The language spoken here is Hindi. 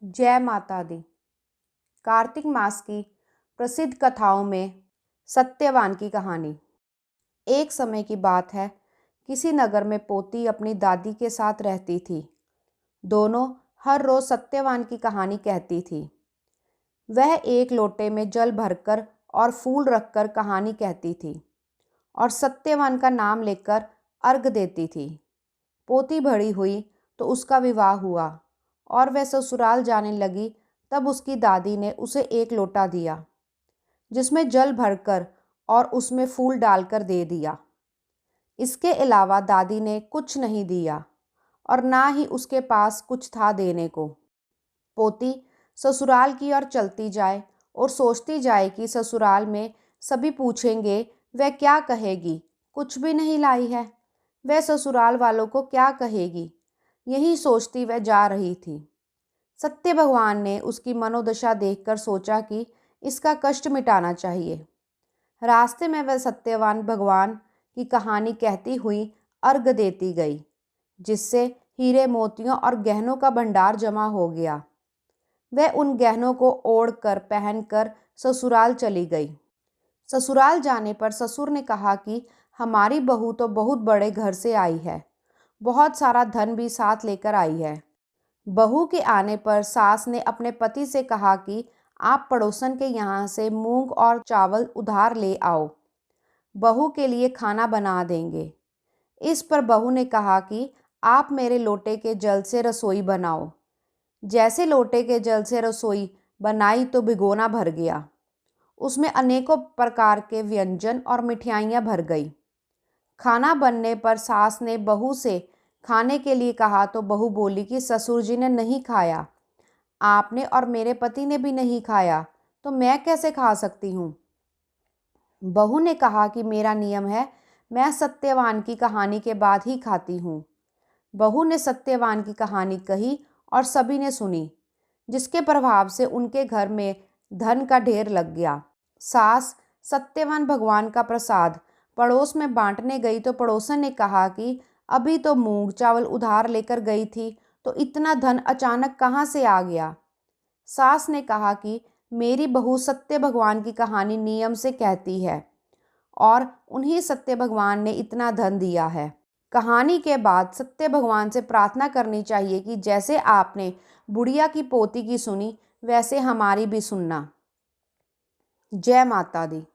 जय माता दी। कार्तिक मास की प्रसिद्ध कथाओं में सत्यवान की कहानी। एक समय की बात है, किसी नगर में पोती अपनी दादी के साथ रहती थी। दोनों हर रोज सत्यवान की कहानी कहती थी। वह एक लोटे में जल भरकर और फूल रखकर कहानी कहती थी और सत्यवान का नाम लेकर अर्घ देती थी। पोती बड़ी हुई तो उसका विवाह हुआ और वह ससुराल जाने लगी। तब उसकी दादी ने उसे एक लोटा दिया जिसमें जल भरकर और उसमें फूल डालकर दे दिया। इसके अलावा दादी ने कुछ नहीं दिया और ना ही उसके पास कुछ था देने को। पोती ससुराल की ओर चलती जाए और सोचती जाए कि ससुराल में सभी पूछेंगे वह क्या कहेगी, कुछ भी नहीं लाई है, वह ससुराल वालों को क्या कहेगी। यही सोचती वह जा रही थी। सत्य भगवान ने उसकी मनोदशा देखकर सोचा कि इसका कष्ट मिटाना चाहिए। रास्ते में वह सत्यवान भगवान की कहानी कहती हुई अर्घ देती गई, जिससे हीरे मोतियों और गहनों का भंडार जमा हो गया। वह उन गहनों को ओढ़कर पहनकर ससुराल चली गई। ससुराल जाने पर ससुर ने कहा कि हमारी बहू तो बहुत बड़े घर से आई है, बहुत सारा धन भी साथ लेकर आई है। बहू के आने पर सास ने अपने पति से कहा कि आप पड़ोसन के यहाँ से मूंग और चावल उधार ले आओ, बहू के लिए खाना बना देंगे। इस पर बहू ने कहा कि आप मेरे लोटे के जल से रसोई बनाओ। जैसे लोटे के जल से रसोई बनाई तो भिगोना भर गया। उसमें अनेकों प्रकार के व्यंजन और मिठाइयाँ भर गई। खाना बनने पर सास ने बहू से खाने के लिए कहा तो बहू बोली कि ससुर जी ने नहीं खाया, आपने और मेरे पति ने भी नहीं खाया, तो मैं कैसे खा सकती हूँ। बहू ने कहा कि मेरा नियम है, मैं सत्यवान की कहानी के बाद ही खाती हूँ। बहू ने सत्यवान की कहानी कही और सभी ने सुनी, जिसके प्रभाव से उनके घर में धन का ढेर लग गया। सास सत्यवान भगवान का प्रसाद पड़ोस में बांटने गई तो पड़ोसन ने कहा कि अभी तो मूंग चावल उधार लेकर गई थी, तो इतना धन अचानक कहाँ से आ गया। सास ने कहा कि मेरी बहू सत्य भगवान की कहानी नियम से कहती है और उन्हीं सत्य भगवान ने इतना धन दिया है। कहानी के बाद सत्य भगवान से प्रार्थना करनी चाहिए कि जैसे आपने बुढ़िया की पोती की सुनी, वैसे हमारी भी सुनना। जय माता दी।